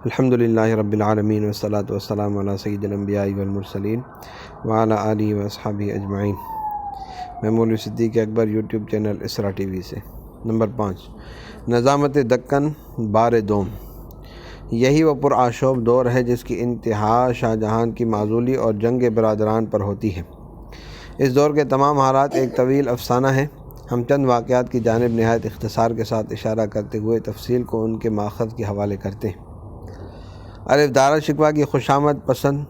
الحمدللہ رب العالمین والصلاة والسلام علی سید الانبیاء والمرسلین وعلی آلہ واصحابہ اجمعین۔ میں مولوی صدیق اکبر، یوٹیوب چینل اسرا ٹی وی سے۔ نمبر 5، نظامت دکن بار دوم۔ یہی وہ پرآشوب دور ہے جس کی انتہا شاہ جہان کی معزولی اور جنگ برادران پر ہوتی ہے۔ اس دور کے تمام حالات ایک طویل افسانہ ہیں۔ ہم چند واقعات کی جانب نہایت اختصار کے ساتھ اشارہ کرتے ہوئے تفصیل کو ان کے ماخذ کے حوالے کرتے ہیں۔ الف دارا شکوہ کی خوشامد پسند،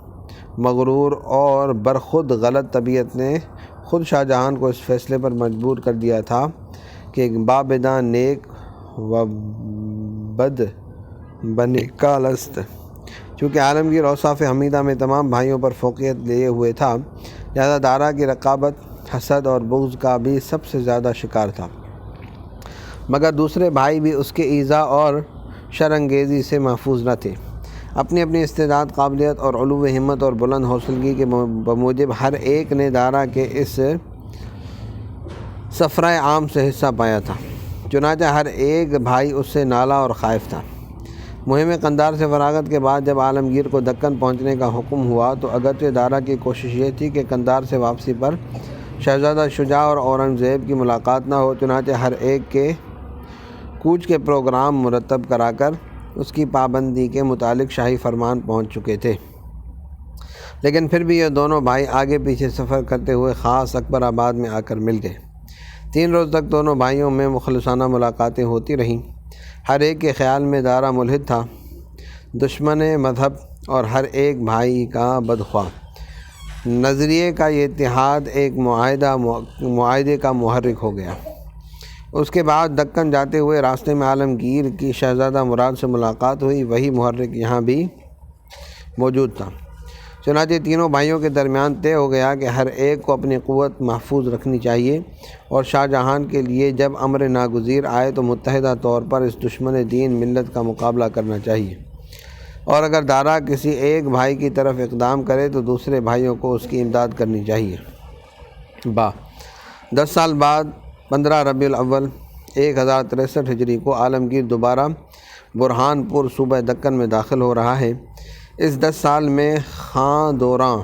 مغرور اور برخود غلط طبیعت نے خود شاہ جہان کو اس فیصلے پر مجبور کر دیا تھا کہ بابداں نیک و بد بنکال است۔ چونکہ عالمگیر اوصاف حمیدہ میں تمام بھائیوں پر فوقیت لیے ہوئے تھا، لہذا دارا کی رقابت، حسد اور بغض کا بھی سب سے زیادہ شکار تھا، مگر دوسرے بھائی بھی اس کے ایذا اور شرانگیزی سے محفوظ نہ تھے۔ اپنی اپنی استعداد، قابلیت اور علو ہمت اور بلند حوصلگی کے بموجب ہر ایک نے دارا کے اس سفرۂ عام سے حصہ پایا تھا، چنانچہ ہر ایک بھائی اس سے نالا اور خائف تھا۔ مہم قندھار سے فراغت کے بعد جب عالمگیر کو دکن پہنچنے کا حکم ہوا تو اگرچہ دارا کی کوشش یہ تھی کہ قندھار سے واپسی پر شہزادہ شجاع اور اورنگزیب کی ملاقات نہ ہو، چنانچہ ہر ایک کے کوچ کے پروگرام مرتب کرا کر اس کی پابندی کے متعلق شاہی فرمان پہنچ چکے تھے، لیکن پھر بھی یہ دونوں بھائی آگے پیچھے سفر کرتے ہوئے خاص اکبر آباد میں آ کر مل گئے۔ 3 روز تک دونوں بھائیوں میں مخلصانہ ملاقاتیں ہوتی رہیں۔ ہر ایک کے خیال میں دارا ملحد تھا، دشمن مذہب اور ہر ایک بھائی کا بدخواہ۔ نظریے کا یہ اتحاد ایک معاہدے کا محرک ہو گیا۔ اس کے بعد دکن جاتے ہوئے راستے میں عالمگیر کی شہزادہ مراد سے ملاقات ہوئی، وہی محرک یہاں بھی موجود تھا۔ چنانچہ تینوں بھائیوں کے درمیان طے ہو گیا کہ ہر ایک کو اپنی قوت محفوظ رکھنی چاہیے اور شاہ جہان کے لیے جب امر ناگزیر آئے تو متحدہ طور پر اس دشمن دین ملت کا مقابلہ کرنا چاہیے، اور اگر دارا کسی ایک بھائی کی طرف اقدام کرے تو دوسرے بھائیوں کو اس کی امداد کرنی چاہیے۔ 10 سال بعد 15 ربیع الاول 1063 ہجری کو عالمگیر دوبارہ برہان پور صوبہ دکن میں داخل ہو رہا ہے۔ اس 10 سال میں خاں دوراں،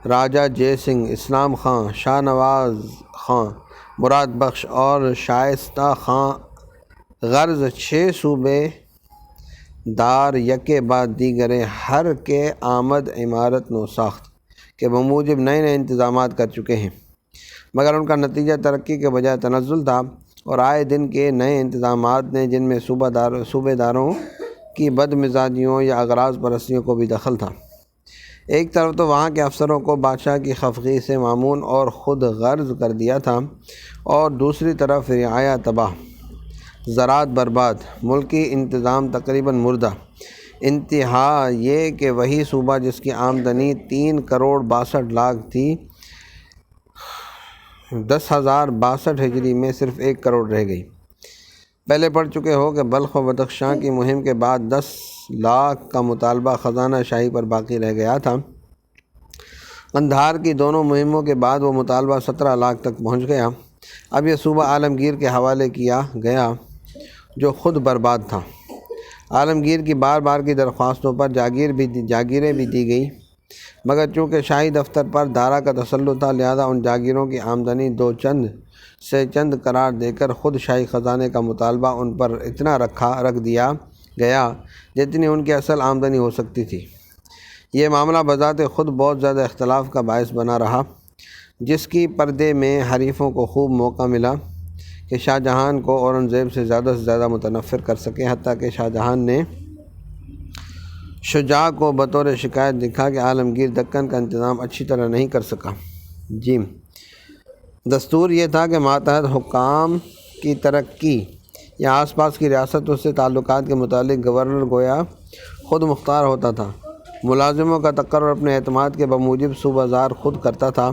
راجہ جے سنگھ، اسلام خاں، شاہ نواز خاں، مراد بخش اور شائستہ خاں غرض 6 صوبے دار یکے بعد دیگرے ہر کے آمد عمارت نو ساخت کے بموجب نئے انتظامات کر چکے ہیں، مگر ان کا نتیجہ ترقی کے بجائے تنزل تھا، اور آئے دن کے نئے انتظامات نے جن میں صوبے داروں کی بد مزاجیوں یا اغراض پرستیوں کو بھی دخل تھا۔ ایک طرف تو وہاں کے افسروں کو بادشاہ کی خفگی سے مامون اور خود غرض کر دیا تھا، اور دوسری طرف رعایا تباہ، زراعت برباد، ملکی انتظام تقریباً مردہ۔ انتہا یہ کہ وہی صوبہ جس کی آمدنی 3 کروڑ 62 لاکھ تھی، 10,062 ہجری میں صرف 1 کروڑ رہ گئی۔ پہلے پڑھ چکے ہو کہ بلخ و بدخشاں کی مہم کے بعد 10 لاکھ کا مطالبہ خزانہ شاہی پر باقی رہ گیا تھا۔ قندھار کی دونوں مہموں کے بعد وہ مطالبہ 17 لاکھ تک پہنچ گیا۔ اب یہ صوبہ عالمگیر کے حوالے کیا گیا جو خود برباد تھا۔ عالمگیر کی بار بار کی درخواستوں پر جاگیریں بھی دی گئی، مگر چونکہ شاہی دفتر پر دارا کا تسلط تھا، لہذا ان جاگیروں کی آمدنی 2 چند قرار دے کر خود شاہی خزانے کا مطالبہ ان پر اتنا رکھ دیا گیا جتنی ان کی اصل آمدنی ہو سکتی تھی۔ یہ معاملہ بذات خود بہت زیادہ اختلاف کا باعث بنا رہا، جس کی پردے میں حریفوں کو خوب موقع ملا کہ شاہ جہان کو اورنگزیب سے زیادہ متنفر کر سکیں، حتیٰ کہ شاہ جہان نے شجاع کو بطور شکایت لکھا کہ عالمگیر دکن کا انتظام اچھی طرح نہیں کر سکا۔ دستور یہ تھا کہ ماتحت حکام کی ترقی یا آس پاس کی ریاستوں سے تعلقات کے متعلق گورنر گویا خود مختار ہوتا تھا۔ ملازموں کا تقرر اپنے اعتماد کے بموجب صوبہ زار خود کرتا تھا،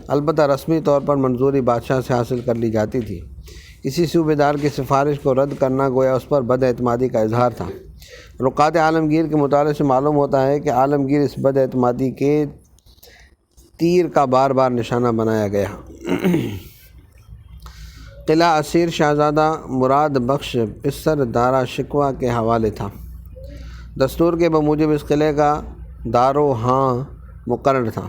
البتہ رسمی طور پر منظوری بادشاہ سے حاصل کر لی جاتی تھی۔ کسی صوبے دار کی سفارش کو رد کرنا گویا اس پر بد اعتمادی کا اظہار تھا۔ رکات عالمگیر کے مطالعے سے معلوم ہوتا ہے کہ عالمگیر اس بد اعتمادی کے تیر کا بار بار نشانہ بنایا گیا۔ قلعہ اسیر شہزادہ مراد بخش پسر دارا شکوہ کے حوالے تھا۔ دستور کے بموجب اس قلعے کا دار و ہاں مقرر تھا،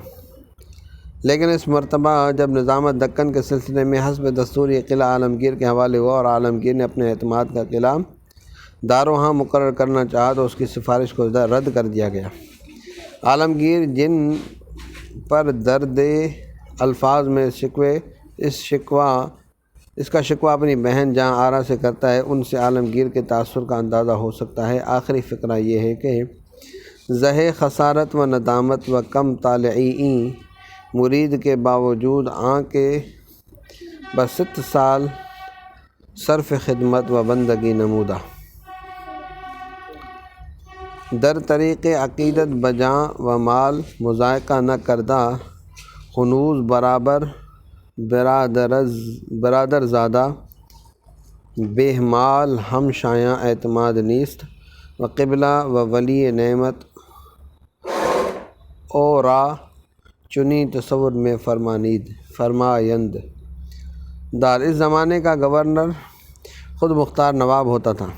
لیکن اس مرتبہ جب نظامت دکن کے سلسلے میں حسب دستور یہ قلعہ عالمگیر کے حوالے ہوا اور عالمگیر نے اپنے اعتماد کا قلعہ دار و ہاں مقرر کرنا چاہا تو اس کی سفارش کو رد کر دیا گیا۔ عالمگیر جن پر درد الفاظ میں اس کا شکوہ اپنی بہن جہاں آرا سے کرتا ہے، ان سے عالمگیر کے تاثر کا اندازہ ہو سکتا ہے۔ آخری فقرہ یہ ہے کہ زہے خسارت و ندامت و کم طالعین مرید کے باوجود کے بست سال صرف خدمت و بندگی نمودہ، در طریق عقیدت بجاں و مال مذائقہ نہ کردہ، ہنوز برادر زادہ بے مال ہم شایاں اعتماد نیست، و قبلہ و ولی نعمت اورا چنی تصور میں فرمایند دار۔ اس زمانے کا گورنر خود مختار نواب ہوتا تھا۔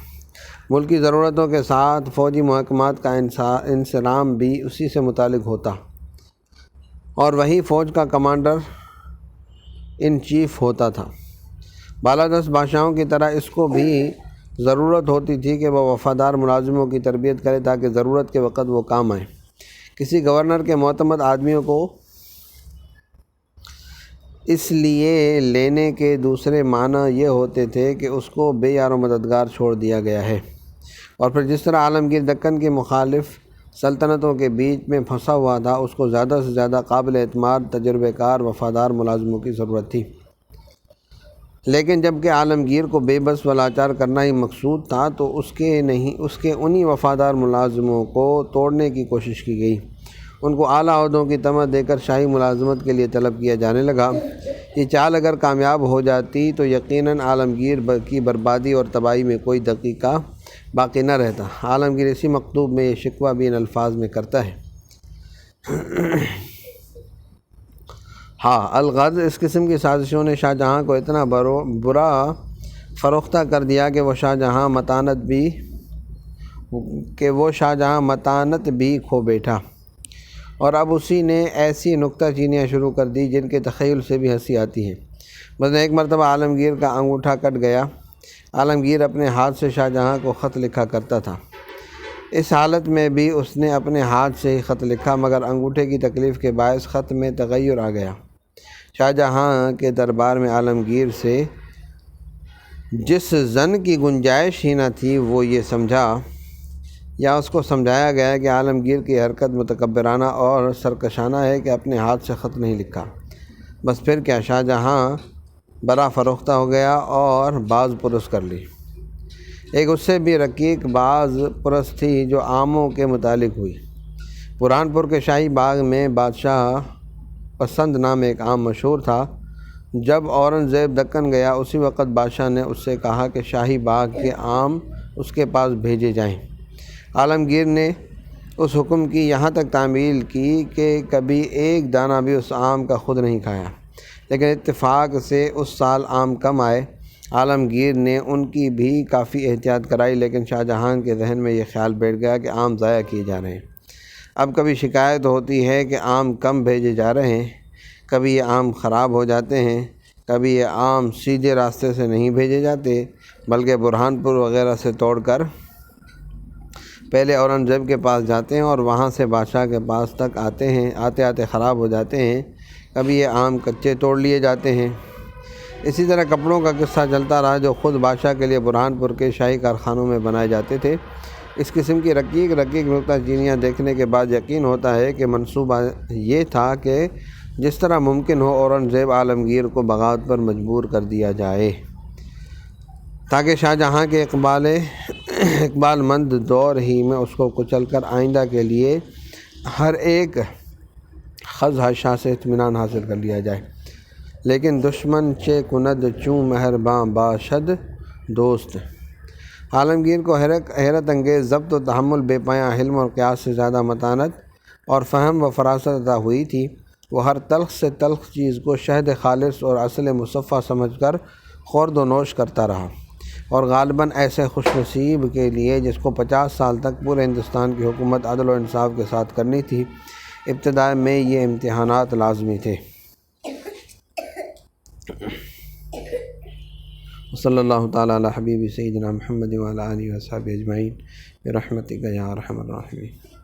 ملکی ضرورتوں کے ساتھ فوجی محکمات کا انصرام بھی اسی سے متعلق ہوتا اور وہی فوج کا کمانڈر ان چیف ہوتا تھا۔ بالادست بادشاہوں کی طرح اس کو بھی ضرورت ہوتی تھی کہ وہ وفادار ملازموں کی تربیت کرے تاکہ ضرورت کے وقت وہ کام آئیں۔ کسی گورنر کے معتمد آدمیوں کو اس لیے لینے کے دوسرے معنی یہ ہوتے تھے کہ اس کو بے یار و مددگار چھوڑ دیا گیا ہے، اور پھر جس طرح عالمگیر دکن کی مخالف سلطنتوں کے بیچ میں پھنسا ہوا تھا، اس کو زیادہ سے زیادہ قابل اعتماد تجربہ کار وفادار ملازموں کی ضرورت تھی۔ لیکن جب کہ عالمگیر کو بے بس و لاچار کرنا ہی مقصود تھا تو اس کے انہی وفادار ملازموں کو توڑنے کی کوشش کی گئی، ان کو اعلیٰ عہدوں کی طمع دے کر شاہی ملازمت کے لیے طلب کیا جانے لگا۔ یہ چال اگر کامیاب ہو جاتی تو یقیناً عالمگیر کی بربادی اور تباہی میں کوئی دقیقہ باقی نہ رہتا۔ عالمگیر اسی مکتوب میں یہ شکوہ بھی ان الفاظ میں کرتا ہے: الغرض اس قسم کی سازشوں نے شاہ جہاں کو اتنا برا فروختہ کر دیا کہ وہ شاہ جہاں متانت بھی کھو بیٹھا، اور اب اسی نے ایسی نکتہ چینیاں شروع کر دی جن کے تخیل سے بھی ہنسی آتی ہے۔ مثلا ایک مرتبہ عالمگیر کا انگوٹھا کٹ گیا۔ عالمگیر اپنے ہاتھ سے شاہ جہاں کو خط لکھا کرتا تھا۔ اس حالت میں بھی اس نے اپنے ہاتھ سے ہی خط لکھا، مگر انگوٹھے کی تکلیف کے باعث خط میں تغیر آ گیا۔ شاہ جہاں کے دربار میں عالمگیر سے جس ظن کی گنجائش ہی نہ تھی وہ یہ سمجھا یا اس کو سمجھایا گیا کہ عالمگیر کی حرکت متکبرانہ اور سرکشانہ ہے کہ اپنے ہاتھ سے خط نہیں لکھا۔ بس پھر کیا، شاہ جہاں بڑا فروختہ ہو گیا اور باز پرس کر لی۔ ایک اس سے بھی رقیق باز پرس تھی جو عاموں کے متعلق ہوئی۔ برہان پور کے شاہی باغ میں بادشاہ پسند نام ایک عام مشہور تھا۔ جب اورنگزیب دکن گیا اسی وقت بادشاہ نے اس سے کہا کہ شاہی باغ کے آم اس کے پاس بھیجے جائیں۔ عالمگیر نے اس حکم کی یہاں تک تعمیل کی کہ کبھی ایک دانہ بھی اس آم کا خود نہیں کھایا، لیکن اتفاق سے اس سال آم کم آئے۔ عالمگیر نے ان کی بھی کافی احتیاط کرائی، لیکن شاہ جہاں کے ذہن میں یہ خیال بیٹھ گیا کہ آم ضائع کیے جا رہے ہیں۔ اب کبھی شکایت ہوتی ہے کہ آم کم بھیجے جا رہے ہیں، کبھی یہ آم خراب ہو جاتے ہیں، کبھی یہ آم سیدھے راستے سے نہیں بھیجے جاتے بلکہ برہان پور وغیرہ سے توڑ کر پہلے اورنگزیب کے پاس جاتے ہیں اور وہاں سے بادشاہ کے پاس تک آتے ہیں، آتے خراب ہو جاتے ہیں، کبھی یہ آم کچے توڑ لیے جاتے ہیں۔ اسی طرح کپڑوں کا قصہ چلتا رہا جو خود بادشاہ کے لیے برہان پور کے شاہی کارخانوں میں بنائے جاتے تھے۔ اس قسم کی رقیق نکتہ چینیاں دیکھنے کے بعد یقین ہوتا ہے کہ منصوبہ یہ تھا کہ جس طرح ممکن ہو اورنگزیب عالمگیر کو بغاوت پر مجبور کر دیا جائے تاکہ شاہ جہاں کے اقبال مند دور ہی میں اس کو کچل کر آئندہ کے لیے ہر ایک خزہشہ سے اطمینان حاصل کر لیا جائے۔ لیکن دشمن چے کند چوں مہرباں باشد دوست۔ عالمگیر کو حیرت انگیز ضبط و تحمل، بے پایاں حلم اور قیاس سے زیادہ متانت اور فہم و فراست عطا ہوئی تھی۔ وہ ہر تلخ سے تلخ چیز کو شہد خالص اور اصل مصفیٰ سمجھ کر خورد و نوش کرتا رہا۔ اور غالباً ایسے خوش نصیب کے لیے جس کو 50 سال تک پورے ہندوستان کی حکومت عدل و انصاف کے ساتھ کرنی تھی، ابتدا میں یہ امتحانات لازمی تھے۔ صلی اللہ تعالیٰ علی حبیب سیدنا محمد وعلی آلہ وصحبہ اجمعین برحمتک یا ارحم الراحمین۔